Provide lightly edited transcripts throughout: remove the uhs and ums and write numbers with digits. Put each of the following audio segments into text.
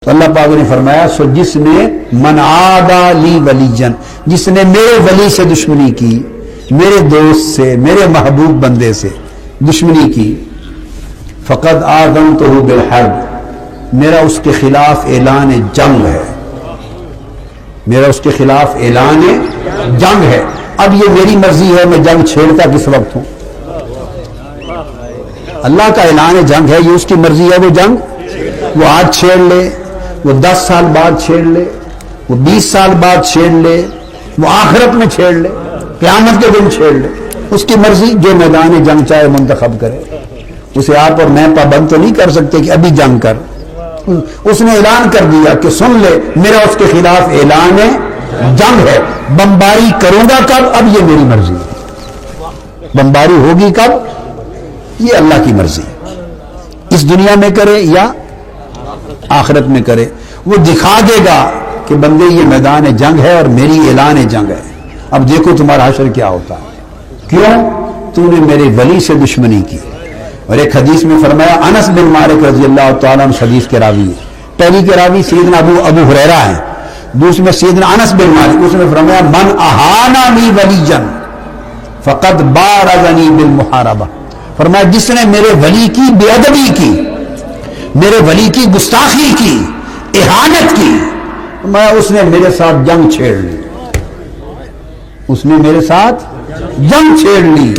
تو اللہ پاک نے فرمایا سو جس نے من عادا لی ولیجن، جس نے میرے ولی سے دشمنی کی، میرے دوست سے، میرے محبوب بندے سے دشمنی کی، فقد آذنتہ بالحرب، میرا اس کے خلاف اعلان جنگ ہے، میرا اس کے خلاف اعلان جنگ ہے۔ اب یہ میری مرضی ہے میں جنگ چھیڑتا کس وقت ہوں، اللہ کا اعلان جنگ ہے، یہ اس کی مرضی ہے وہ جنگ وہ آج چھیڑ لے، وہ 10 سال بعد چھیڑ لے، وہ 20 سال بعد چھیڑ لے، وہ آخرت میں چھیڑ لے، قیامت کے دن چھیڑ لے، اس کی مرضی، جو میدان جنگ چاہے منتخب کرے، اسے آپ اور میں پابند تو نہیں کر سکتے کہ ابھی جنگ کر۔ اس نے اعلان کر دیا کہ سن لے میرا اس کے خلاف اعلان جنگ ہے، بمباری کروں گا کب، اب یہ میری مرضی ہے، بمباری ہوگی کب، یہ اللہ کی مرضی، اس دنیا میں کرے یا آخرت میں کرے، وہ دکھا دے گا کہ بندے یہ میدان جنگ ہے اور میری اعلان جنگ ہے، اب دیکھو تمہارا حشر کیا ہوتا ہے، کیوں تو نے میرے ولی سے دشمنی کی۔ اور ایک حدیث میں فرمایا، انس بن مالک رضی اللہ تعالیٰ عنہ حدیث کے راوی ہے، پہلی کے راوی سیدنا ابو ہریرہ ہیں، دوسری میں سیدنا انس بن مالک، اس میں فرمایا من اہاننی ولیجن فقد بارزنی بالمحاربہ، فرمایا جس نے میرے ولی کی بے ادبی کی، میرے ولی کی گستاخی کی، اہانت کی، فرمایا اس نے میرے ساتھ جنگ چھیڑ لی، اس نے میرے ساتھ جنگ چھیڑ لی۔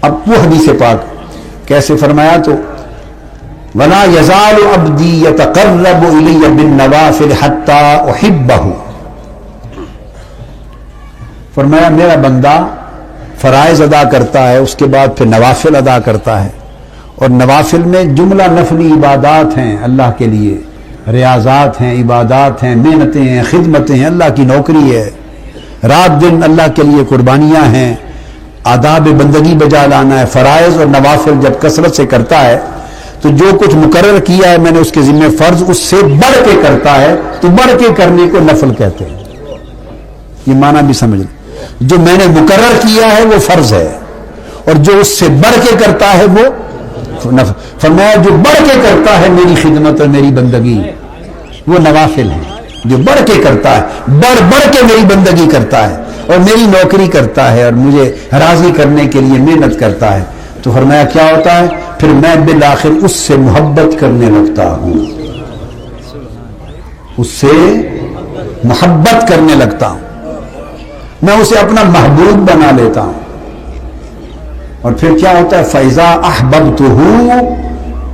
اب وہ حدیث پاک کیسے فرمایا تو وَلَا يَزَالُ عَبْدِي يَتَقَرَّبُ إِلَيَّ بِالنَّوَافِلِ حَتَّى أُحِبَّهُ، فرمایا میرا بندہ فرائض ادا کرتا ہے، اس کے بعد پھر نوافل ادا کرتا ہے، اور نوافل میں جملہ نفلی عبادات ہیں اللہ کے لیے، ریاضات ہیں، عبادات ہیں، محنتیں ہیں، خدمتیں ہیں، اللہ کی نوکری ہے، رات دن اللہ کے لیے قربانیاں ہیں، آداب بندگی بجا لانا ہے، فرائض اور نوافل جب کثرت سے کرتا ہے تو جو کچھ مقرر کیا ہے میں نے اس کے ذمہ فرض، اس سے بڑھ کے کرتا ہے تو بڑھ کے کرنے کو نفل کہتے ہیں، یہ معنی بھی سمجھ لیں، جو میں نے مقرر کیا ہے وہ فرض ہے، اور جو اس سے بڑھ کے کرتا ہے وہ نفل۔ فرمایا جو بڑھ کے کرتا ہے میری خدمت اور میری بندگی وہ نوافل ہیں، جو بڑھ کے کرتا ہے، بڑھ کے میری بندگی کرتا ہے اور میری نوکری کرتا ہے اور مجھے راضی کرنے کے لیے محنت کرتا ہے، تو فرمایا کیا ہوتا ہے پھر میں بالآخر اس سے محبت کرنے لگتا ہوں، اس سے محبت کرنے لگتا ہوں، میں اسے اپنا محبوب بنا لیتا ہوں، اور پھر کیا ہوتا ہے فَإِذَا أَحْبَبْتُهُ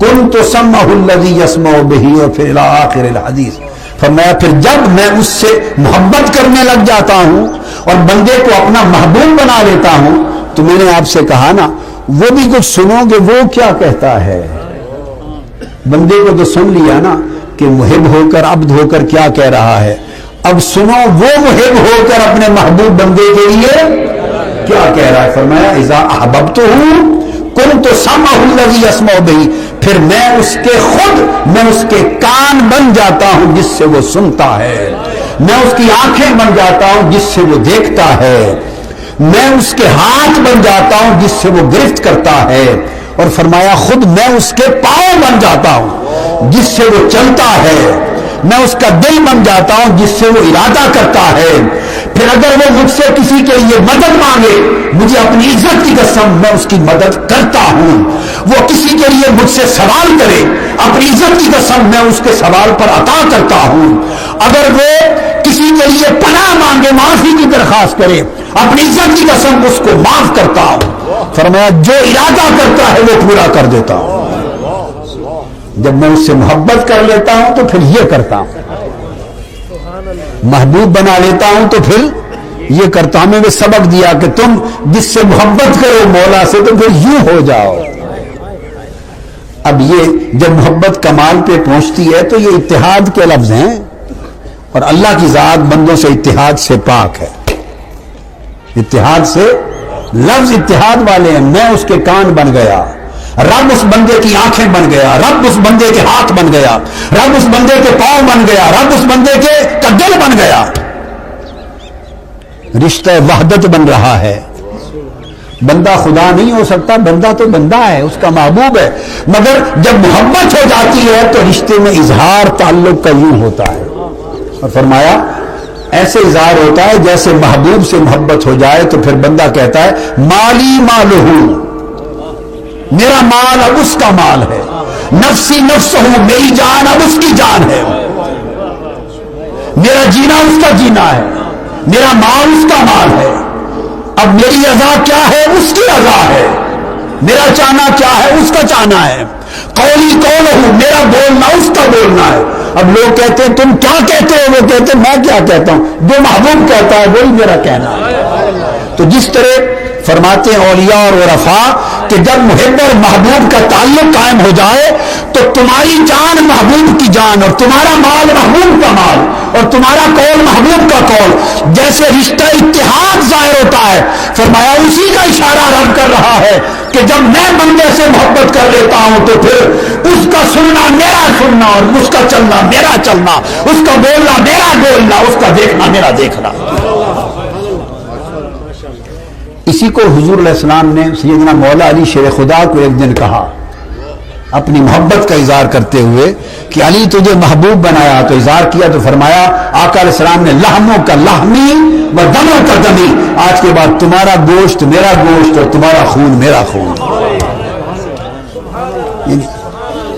كُنْتُ سَمْعَهُ الَّذِي يَسْمَعُ بِهِ، اور پھر إِلَىٰ آخِرِ الْحَدِيث، فرمایا پھر جب میں اس سے محبت کرنے لگ جاتا ہوں اور بندے کو اپنا محبوب بنا لیتا ہوں، تو میں نے آپ سے کہا نا وہ بھی کچھ سنو گے وہ کیا کہتا ہے، بندے کو تو سن لیا نا کہ محب ہو کر عبد ہو کر کیا کہہ رہا ہے، اب سنو وہ محب ہو کر اپنے محبوب بندے کے لیے کیا کہہ رہا ہے۔ فرمایا اذا احببتہ کنت سمعہ الذی یسمع بہ، پھر میں اس کے کان بن جاتا ہوں جس سے وہ سنتا ہے، میں اس کی آنکھیں بن جاتا ہوں جس سے وہ دیکھتا ہے، میں اس کے ہاتھ بن جاتا ہوں جس سے وہ گرفت کرتا ہے، اور فرمایا خود میں اس کے پاؤں بن جاتا ہوں جس سے وہ چلتا ہے، میں اس کا دل بن جاتا ہوں جس سے وہ ارادہ کرتا ہے، پھر اگر وہ مجھ سے کسی کے لیے مدد مانگے مجھے اپنی عزت کی قسم میں اس کی مدد کرتا ہوں، وہ کسی کے لیے مجھ سے سوال کرے اپنی عزت کی قسم میں اس کے سوال پر عطا کرتا ہوں، اگر وہ کسی کے لیے پناہ مانگے معافی کی درخواست کرے اپنی عزت کی قسم اس کو معاف کرتا ہوں، فرمایا جو ارادہ کرتا ہے وہ پورا کر دیتا ہوں، جب میں اس سے محبت کر لیتا ہوں تو پھر یہ کرتا ہوں، محبوب بنا لیتا ہوں تو پھر یہ کرتا ہوں۔ میں نے سبق دیا کہ تم جس سے محبت کرو مولا سے تو پھر یوں ہو جاؤ۔ اب یہ جب محبت کمال پہ پہنچتی ہے تو یہ اتحاد کے لفظ ہیں، اور اللہ کی ذات بندوں سے اتحاد سے پاک ہے، اتحاد سے لفظ اتحاد والے ہیں، میں اس کے کان بن گیا، رب اس بندے کی آنکھیں بن گیا، رب اس بندے کے ہاتھ بن گیا، رب اس بندے کے پاؤں بن گیا، رب اس بندے کا دل بن گیا، رشتہ وحدت بن رہا ہے، بندہ خدا نہیں ہو سکتا، بندہ تو بندہ ہے، اس کا محبوب ہے، مگر جب محبت ہو جاتی ہے تو رشتے میں اظہار تعلق کا یوں ہوتا ہے. اور فرمایا ایسے اظہار ہوتا ہے جیسے محبوب سے محبت ہو جائے تو پھر بندہ کہتا ہے مالی مالہ، میرا مال اب اس کا مال ہے، نفسی نفس ہوں، میری جان اب اس کی جان ہے، میرا جینا اس کا جینا ہے، میرا مال اس کا مال ہے، اب میری رضا کیا ہے اس کی رضا ہے، میرا چاہنا کیا ہے اس کا چاہنا ہے، قولی قول ہوں، میرا بولنا اس کا بولنا ہے. اب لوگ کہتے ہیں تم کیا کہتے ہو، وہ کہتے ہیں میں کیا کہتا ہوں، جو محبوب کہتا ہے وہی میرا کہنا ہے. تو جس طرح فرماتے ہیں اولیاء اور عرفاء کہ جب محب اور محبوب کا تعلق قائم ہو جائے تو تمہاری جان محبوب کی جان، اور تمہارا مال محبوب کا مال، اور تمہارا قول محبوب کا قول، جیسے رشتہ اتحاد ظاہر ہوتا ہے. فرمایا اسی کا اشارہ رب کر رہا ہے کہ جب میں بندے سے محبت کر لیتا ہوں تو پھر اس کا سننا میرا سننا، اور اس کا چلنا میرا چلنا، اس کا بولنا میرا بولنا، اس کا دیکھنا میرا دیکھنا. اسی کو حضور علیہ السلام نے سیدنا مولا علی شیر خدا کو ایک دن کہا اپنی محبت کا اظہار کرتے ہوئے کہ علی تجھے محبوب بنایا، تو اظہار کیا تو فرمایا آقا علیہ السلام نے لحموں کا لحمی و دموں کا دمی، آج کے بعد تمہارا گوشت میرا گوشت اور تمہارا خون میرا خون.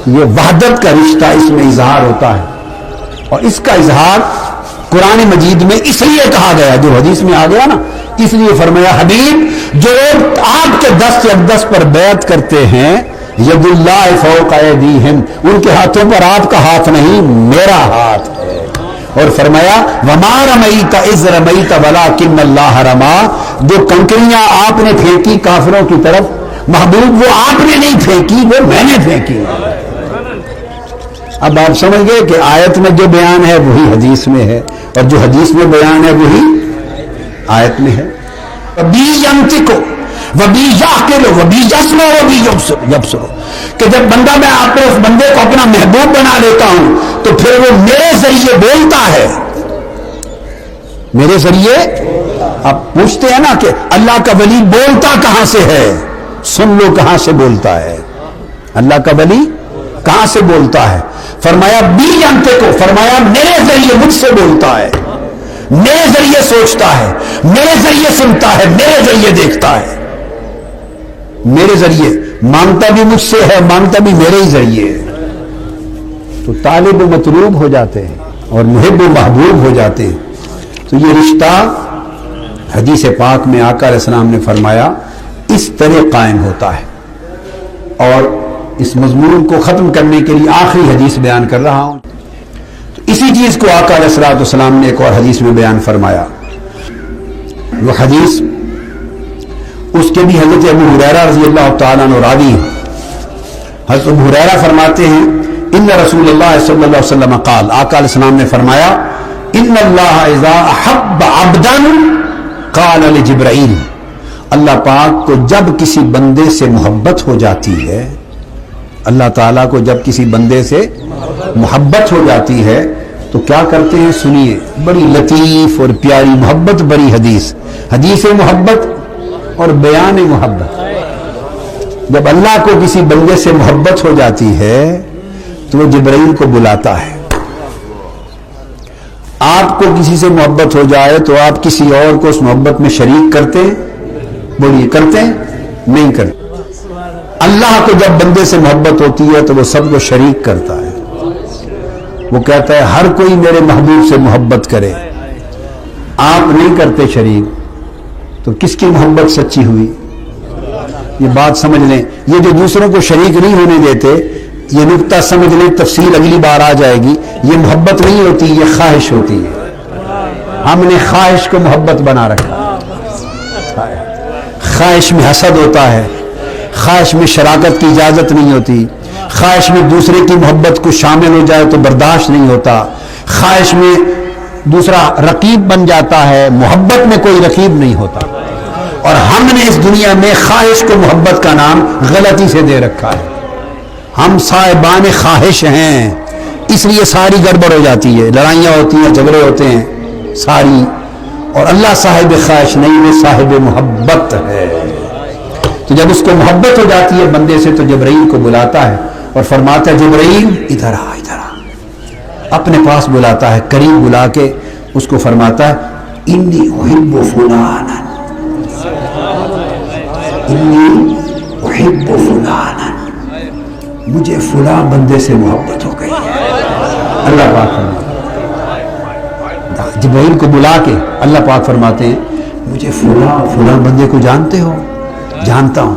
یہ وحدت کا رشتہ اس میں اظہار ہوتا ہے، اور اس کا اظہار قرآن مجید میں اس لیے کہا گیا، جو حدیث میں آ گیا نا، اس لیے فرمایا حبیب جو آپ کے دست اقدس پر بیعت کرتے ہیں ید اللہ فوق ایدیہم، ان کے ہاتھوں پر آپ کا ہاتھ نہیں میرا ہاتھ ہے. اور فرمایا وما رمیت اذ رمیت ولکن اللہ رما، جو کنکریاں آپ نے پھینکی کافروں کی طرف محبوب وہ آپ نے نہیں پھینکی، وہ میں نے پھینکی. اب آپ سمجھ گئے کہ آیت میں جو بیان ہے وہی حدیث میں ہے، اور جو حدیث میں بیان ہے وہی آیت میں ہے. وَبِي يَنْتِقُ وَبِي يَعْقِلُ وَبِي يَسْمَعُ وَبِي يَبْصُرُ، کہ جب بندہ میں آپ اس بندے کو اپنا محبوب بنا لیتا ہوں تو پھر وہ میرے ذریعے بولتا ہے، میرے ذریعے. آپ پوچھتے ہیں نا کہ اللہ کا ولی بولتا کہاں سے ہے، سن لو کہاں سے بولتا ہے. اللہ کا ولی کہاں سے بولتا ہے؟ فرمایا بی جانتے کو، فرمایا میرے ذریعے مجھ سے بولتا ہے، میرے ذریعے سوچتا ہے، میرے ذریعے سنتا ہے، میرے ذریعے دیکھتا ہے، میرے ذریعے مانگتا بھی مجھ سے ہے، مانگتا بھی میرے ہی ذریعے ہے. تو طالب و مطلوب ہو جاتے ہیں اور محب و محبوب ہو جاتے ہیں. تو یہ رشتہ حدیث پاک میں آقا علیہ السلام نے فرمایا اس طرح قائم ہوتا ہے. اور اس مضمون کو ختم کرنے کے لیے آخری حدیث بیان کر رہا ہوں. تو اسی چیز کو آقا علیہ السلام نے ایک اور حدیث میں بیان فرمایا. وہ حدیث اس کے بھی حضرت ابو ہریرہ رضی اللہ تعالیٰ عنہ راوی ہیں. حضرت ابو ہریرہ فرماتے ہیں ان رسول اللہ صلی اللہ علیہ وسلم قال، آقا علیہ السلام نے فرمایا ان اللہ اذا احب عبدا قال لجبرائیل، اللہ پاک کو جب کسی بندے سے محبت ہو جاتی ہے، اللہ تعالیٰ کو جب کسی بندے سے محبت ہو جاتی ہے تو کیا کرتے ہیں؟ سنیے، بڑی لطیف اور پیاری محبت بری حدیث، حدیث محبت اور بیان محبت. جب اللہ کو کسی بندے سے محبت ہو جاتی ہے تو وہ جبرائیل کو بلاتا ہے. آپ کو کسی سے محبت ہو جائے تو آپ کسی اور کو اس محبت میں شریک کرتے ہیں؟ بولیے کرتے ہیں؟ نہیں کرتے. اللہ کو جب بندے سے محبت ہوتی ہے تو وہ سب کو شریک کرتا ہے. وہ کہتا ہے ہر کوئی میرے محبوب سے محبت کرے. آپ نہیں کرتے شریک تو کس کی محبت سچی ہوئی؟ یہ بات سمجھ لیں. یہ جو دوسروں کو شریک نہیں ہونے دیتے، یہ نقطہ سمجھ لیں، تفصیل اگلی بار آ جائے گی. یہ محبت نہیں ہوتی، یہ خواہش ہوتی ہے. ہم نے خواہش کو محبت بنا رکھا. خواہش میں حسد ہوتا ہے، خواہش میں شراکت کی اجازت نہیں ہوتی، خواہش میں دوسرے کی محبت کو شامل ہو جائے تو برداشت نہیں ہوتا، خواہش میں دوسرا رقیب بن جاتا ہے، محبت میں کوئی رقیب نہیں ہوتا. اور ہم نے اس دنیا میں خواہش کو محبت کا نام غلطی سے دے رکھا ہے. ہم صاحبان خواہش ہیں، اس لیے ساری گڑبڑ ہو جاتی ہے، لڑائیاں ہوتی ہیں، جھگڑے ہوتے ہیں ساری. اور اللہ صاحب خواہش نہیں، وہ صاحب محبت ہے. تو جب اس کو محبت ہو جاتی ہے بندے سے تو جبرائیل کو بلاتا ہے اور فرماتا ہے جبرائیل ادھر آ، ادھر آ، اپنے پاس بلاتا ہے، قریب بلا کے اس کو فرماتا ہے انی احب فلانا، انی احب فلانا، مجھے فلاں بندے سے محبت ہو گئی ہے۔ اللہ پاک فرماتے ہیں جبرائیل کو بلا کے اللہ پاک فرماتے ہیں مجھے فلاں بندے کو جانتے ہو؟ جانتا ہوں،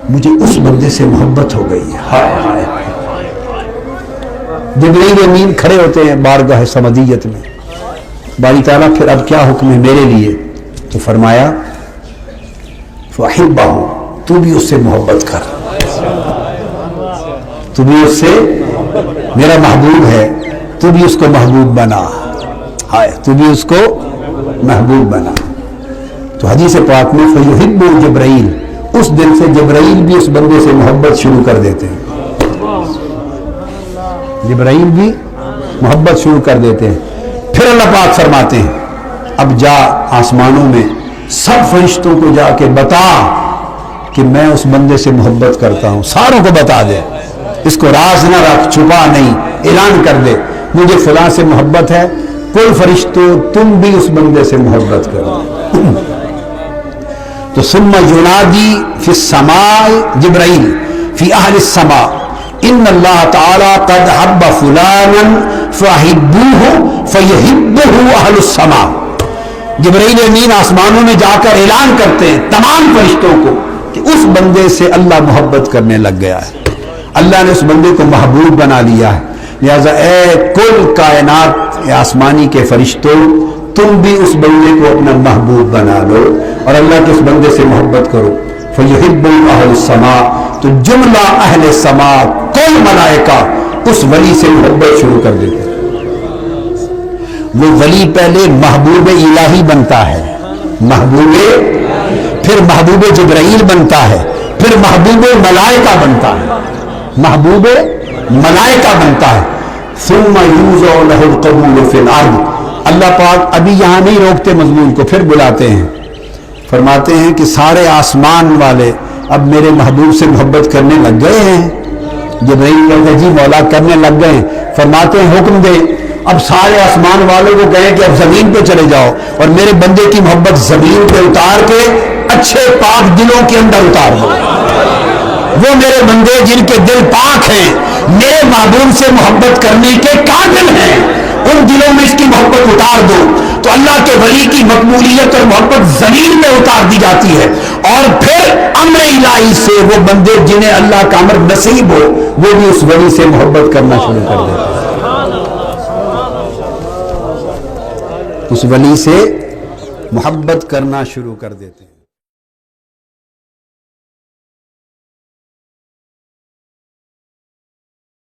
مجھے اس بندے سے محبت ہو گئی ہے۔ ہائے ہائے ہائے۔ جبرائیل امین کھڑے ہوتے ہیں بارگاہ سمدیت میں، باری تعالیٰ پھر اب کیا حکم ہے میرے لیے؟ تو فرمایا فَأَحِبَّهُ، تو بھی اس سے محبت کر، تو بھی اس سے، میرا محبوب ہے، تو بھی اس کو محبوب بنا، ہائے تو بھی اس کو محبوب بنا۔ تو حدیث پاک میں فَيُحِبُّ جبرائیل، اس دن سے جبرائیل بھی اس بندے سے محبت شروع کر دیتے ہیں، جبرائیل بھی محبت شروع کر دیتے ہیں۔ پھر اللہ پاک فرماتے ہیں اب جا آسمانوں میں سب فرشتوں کو جا کے بتا کہ میں اس بندے سے محبت کرتا ہوں، ساروں کو بتا دے، اس کو راز نہ رکھ، چھپا نہیں، اعلان کر دے مجھے فلاں سے محبت ہے، کل فرشتوں تم بھی اس بندے سے محبت کرو۔ تو ثم ینادی فی السماء جبرائیل فی اہل السماء ان اللہ تعالی قد حب فلانا فاحبوہ فیحبہ اہل السماء۔ جبرائیل امین آسمانوں میں جا کر اعلان کرتے ہیں تمام فرشتوں کو کہ اس بندے سے اللہ محبت کرنے لگ گیا ہے، اللہ نے اس بندے کو محبوب بنا لیا ہے، لہذا اے کل کائنات آسمانی کے فرشتوں تم بھی اس بندے کو اپنا محبوب بنا لو اور اللہ کے اس بندے سے محبت کرو۔ فیحب اہل السماء، تو جملہ اہل سما کل ملائکہ اس ولی سے محبت شروع کر دیتے ہیں۔ وہ ولی پہلے محبوب الہی بنتا ہے، محبوب، پھر محبوب جبرائیل بنتا ہے، پھر محبوب ملائکہ بنتا ہے، محبوب ملائکہ بنتا ہے۔ ثم یوضع له القبول فی الارض، اللہ پاک ابھی یہاں نہیں روکتے مضمون کو، پھر بلاتے ہیں، فرماتے ہیں کہ سارے آسمان والے اب میرے محبوب سے محبت کرنے لگ گئے ہیں۔ جبرائیل کہتے ہیں جی مولا کرنے لگ گئے ہیں، فرماتے ہیں حکم دے اب سارے آسمان والوں کو کہیں کہ اب زمین پہ چلے جاؤ اور میرے بندے کی محبت زمین پہ اتار کے اچھے پاک دلوں کے اندر اتار دو۔ وہ میرے بندے جن کے دل پاک ہیں، میرے محبوب سے محبت کرنے کے قابل ہیں، ان دلوں میں اس کی محبت اتار دو۔ تو اللہ کے ولی کی مقبولیت اور محبت زمین میں اتار دی جاتی ہے، اور پھر امر الہی سے وہ بندے جنہیں اللہ کا امر نصیب ہو وہ بھی اس ولی سے محبت کرنا شروع کر دیتے ہیں، اس ولی سے محبت کرنا شروع کر دیتے ہیں۔